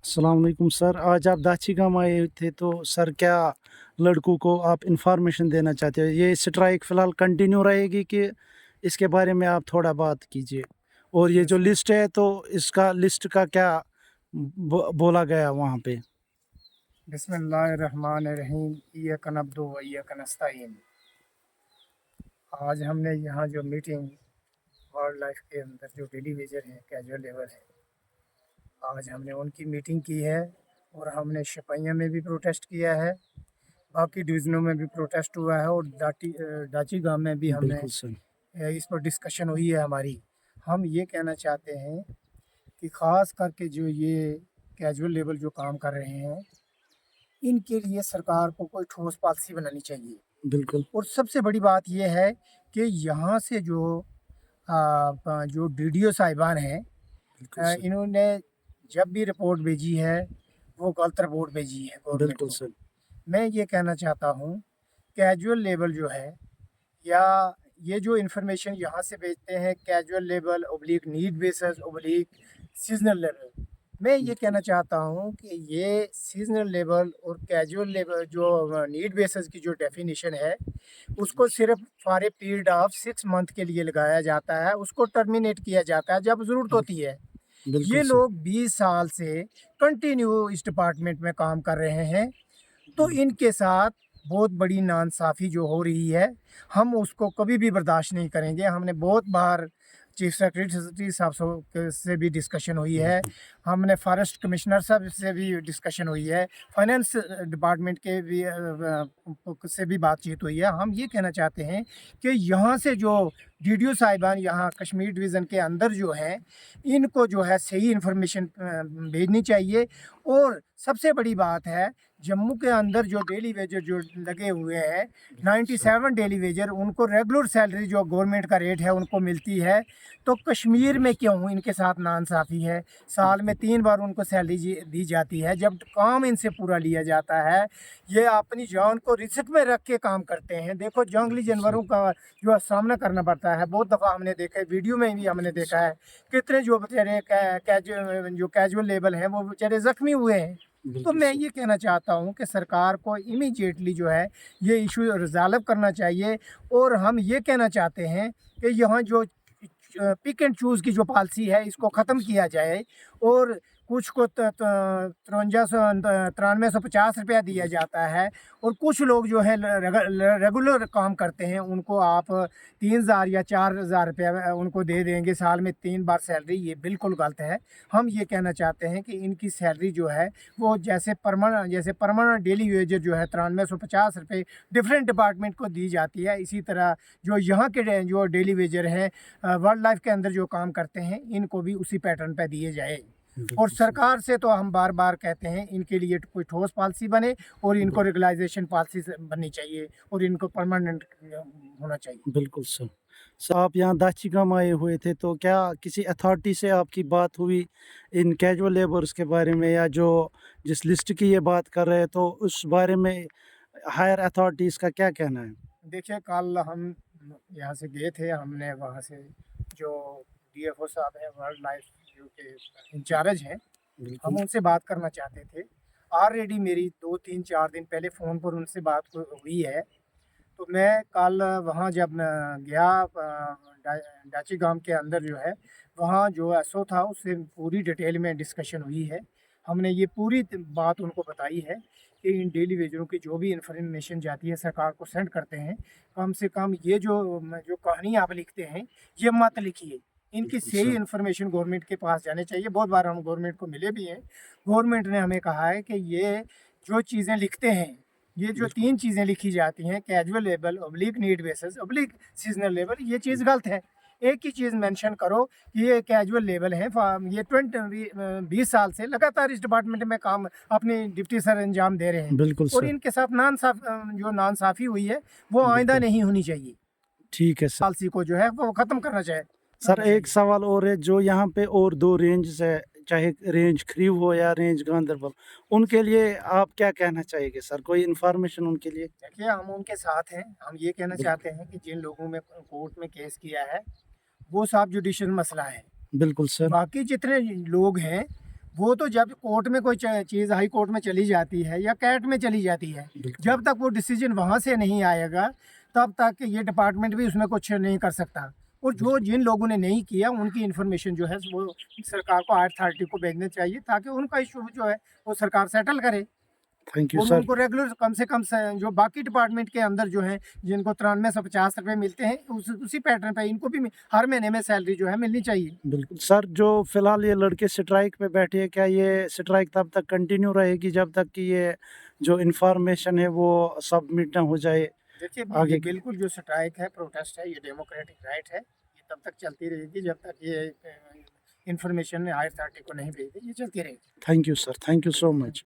अस्सलाम वालेकुम सर, आज आप दाछीगाम आए थे तो सर क्या लड़कों को आप इंफॉर्मेशन देना चाहते हो? ये स्ट्राइक फ़िलहाल कंटिन्यू रहेगी कि इसके बारे में आप थोड़ा बात कीजिए? और ये जो बिस्मिल लिस्ट है तो इसका लिस्ट का क्या बोला गया वहाँ पे? बिस्मिल्लाहिर्रहमानिर्रहीम इय्याका नअब्दु व इय्याका नस्तईन। आज हमने यहाँ जो मीटिंग वर्ल्ड लाइफ के अंदर जो डेली वेजर हैं, कैजुअल लेबर हैं, आज हमने उनकी मीटिंग की है और हमने शपैया में भी प्रोटेस्ट किया है, बाकी डिवीज़नों में भी प्रोटेस्ट हुआ है और डाची गांव में भी हमने बिल्कुल सर। इस पर डिस्कशन हुई है हमारी। हम ये कहना चाहते हैं कि ख़ास करके जो ये कैजुअल लेबर जो काम कर रहे हैं, इनके लिए सरकार को कोई ठोस पॉलिसी बनानी चाहिए। बिल्कुल, और सबसे बड़ी बात ये है कि यहाँ से जो डीडीओ साहिबान हैं, बिल्कुल सर। इन्होंने जब भी रिपोर्ट भेजी है वो गलत रिपोर्ट भेजी है गवर्नमेंट बिल्कुल को। सर। मैं ये कहना चाहता हूँ कैजुअल लेबर जो है, या ये जो इन्फॉर्मेशन यहाँ से भेजते हैं casual labour oblique need basis oblique seasonal labour, मैं ये कहना चाहता हूँ कि ये सीजनल लेबर और कैजुअल लेबर जो नीड बेसिस की जो डेफिनेशन है, उसको सिर्फ for a period of 6 month के लिए लगाया जाता है, उसको टर्मिनेट किया जाता है जब ज़रूरत होती है। बिल्कुल ये सर। लोग 20 साल से कंटिन्यू इस डिपार्टमेंट में काम कर रहे हैं, तो इनके साथ बहुत बड़ी नाइंसाफ़ी जो हो रही है, हम उसको कभी भी बर्दाश्त नहीं करेंगे। हमने बहुत बार चीफ सेक्रेटरी साहब से भी डिस्कशन हुई है, बिल्कुल, हमने फॉरेस्ट कमिश्नर साहब से भी डिस्कशन हुई है, फाइनेंस डिपार्टमेंट के भी से भी बातचीत हुई है। हम ये कहना चाहते हैं कि यहाँ से जो डीडीओ साहिबान यहाँ कश्मीर डिवीज़न के अंदर जो हैं, इनको जो है सही इन्फॉर्मेशन भेजनी चाहिए। और सबसे बड़ी बात है, जम्मू के अंदर जो डेली वेजर जो लगे हुए हैं, सर। 97 डेली वेजर, उनको रेगुलर सैलरी जो गवर्नमेंट का रेट है उनको मिलती है। तो कश्मीर में क्यों इनके साथ नाइंसाफ़ी है? साल में 3 बार उनको सैलरी दी जाती है, जब काम इनसे पूरा लिया जाता है। ये अपनी जान को रिस्क में रख के काम करते हैं। देखो जंगली बिल्कुल सर। जानवरों का जो सामना करना पड़ता है, बहुत दफ़ा हमने देखा है, वीडियो में भी हमने बिल्कुल देखा सर। है, कितने जो बेचारे जो कैजुअल लेबर हैं वो बेचारे ज़ख्मी हुए हैं। तो बिल्कुल मैं सर। ये कहना चाहता हूँ कि सरकार को इमीडिएटली जो है ये इशू रिज़ॉल्व करना चाहिए। और हम ये कहना चाहते हैं कि यहाँ जो पिक एंड चूज़ की जो पॉलिसी है इसको ख़त्म किया जाए, और कुछ को 5350 दिया जाता है, और कुछ लोग जो है रेगुलर काम करते हैं, उनको आप 3000 या 4000 रुपया उनको दे देंगे साल में 3 बार सैलरी, ये बिल्कुल गलत है। हम ये कहना चाहते हैं कि इनकी सैलरी जो है वो जैसे परमानेंट डेली वेजेस जो है 9350 रुपये डिफरेंट डिपार्टमेंट को दी जाती है, इसी तरह जो यहाँ के जो डेली वेजर हैं वर्ल्ड लाइफ के अंदर जो काम करते हैं, इनको भी उसी पैटर्न पे दिए जाए। और बिल्कुल सर। सरकार से तो हम बार बार कहते हैं इनके लिए कोई ठोस पॉलिसी बने, और इनको रेगुलाइजेशन पॉलिसी बननी चाहिए, और इनको परमानेंट होना चाहिए। बिल्कुल सर। सर आप यहाँ दाछीगाम आए हुए थे तो क्या किसी अथॉरिटी से आपकी बात हुई इन कैजुअल लेबर्स के बारे में, या जो जिस लिस्ट की ये बात कर रहे हैं तो उस बारे में हायर अथॉरिटीज़ का क्या कहना है? देखिए कल हम यहाँ से गए थे, हमने वहाँ से जो डीएफओ साहब हैं वर्ल्ड लाइफ जो के इंचार्ज हैं, हम बिल्कुल। उनसे बात करना चाहते थे। ऑलरेडी मेरी 2-3-4 दिन पहले फ़ोन पर उनसे बात हुई है। तो मैं कल वहाँ जब मैं गया डाची गांव के अंदर जो है, वहाँ जो एसओ था उससे पूरी डिटेल में डिस्कशन हुई है। हमने ये पूरी बात उनको बताई है कि इन डेली वेजरों की जो भी इंफॉर्मेशन जाती है सरकार को सेंड करते हैं, कम से कम ये जो कहानी आप लिखते हैं ये मत लिखिए। इनकी बिल्कुल सही सर। इन्फॉर्मेशन गवर्नमेंट के पास जाने चाहिए। बहुत बार हम गवर्नमेंट को मिले भी हैं, गवर्नमेंट ने हमें कहा है कि ये जो चीज़ें लिखते हैं, ये जो बिल्कुल। 3 चीज़ें लिखी जाती हैं, casual labour, oblique need basis, oblique seasonal labour, ये चीज़ गलत है। एक ही चीज़ मेंशन करो कि ये कैजुअल लेबर है, ये 20 साल से लगातार इस डिपार्टमेंट में काम अपनी ड्यूटी सर अंजाम दे रहे हैं, बिल्कुल और सर। इनके साथ जो नाइंसाफ़ी हुई है वो आइंदा बिल्कुल। नहीं होनी चाहिए। ठीक है सर। पॉलिसी को जो है वो ख़त्म सर करना एक चाहिए। सवाल और है, जो यहाँ पे और 2 रेंजेस है, चाहे रेंज खरीव हो या रेंज गांदरबल, उनके लिए आप क्या कहना चाहेंगे सर? कोई इन्फॉर्मेशन उनके लिए? देखिए हम उनके साथ हैं। हम ये कहना बिल्कुल। चाहते हैं कि जिन लोगों में कोर्ट में केस किया है वो सब जुडिशियल मसला है। बिल्कुल सर। बाकी जितने लोग हैं वो तो जब कोर्ट में कोई चीज़ हाई कोर्ट में चली जाती है या कैट में चली जाती है, बिल्कुल। जब तक वो डिसीजन वहाँ से नहीं आएगा तब तक ये डिपार्टमेंट भी उसमें कुछ नहीं कर सकता। और जो जिन लोगों ने नहीं किया उनकी इन्फॉर्मेशन जो है वो सरकार को हायर अथॉरिटी को भेजनी चाहिए, ताकि उनका इशू जो है वो सरकार सेटल करे। थैंक यू और सर। उनको रेगुलर कम से कम जो बाकी डिपार्टमेंट के अंदर जो है जिनको 9350 रुपये मिलते हैं, उसी पैटर्न पे इनको भी हर महीने में सैलरी जो है मिलनी चाहिए। बिल्कुल सर, जो फिलहाल ये लड़के स्ट्राइक पे बैठे हैं, क्या ये स्ट्राइक तब तक कंटिन्यू रहेगी जब तक कि ये जो इंफॉर्मेशन है वो सबमिट ना हो जाए? देखिए, आगे ये बिल्कुल जो स्ट्राइक है, प्रोटेस्ट है, ये डेमोक्रेटिक राइट है। ये तब तक चलती रहेगी जब तक ये इन्फॉर्मेशन हायर अथॉरिटी को नहीं भेजी, ये चलती रहेगी। Thank you sir, thank you so much.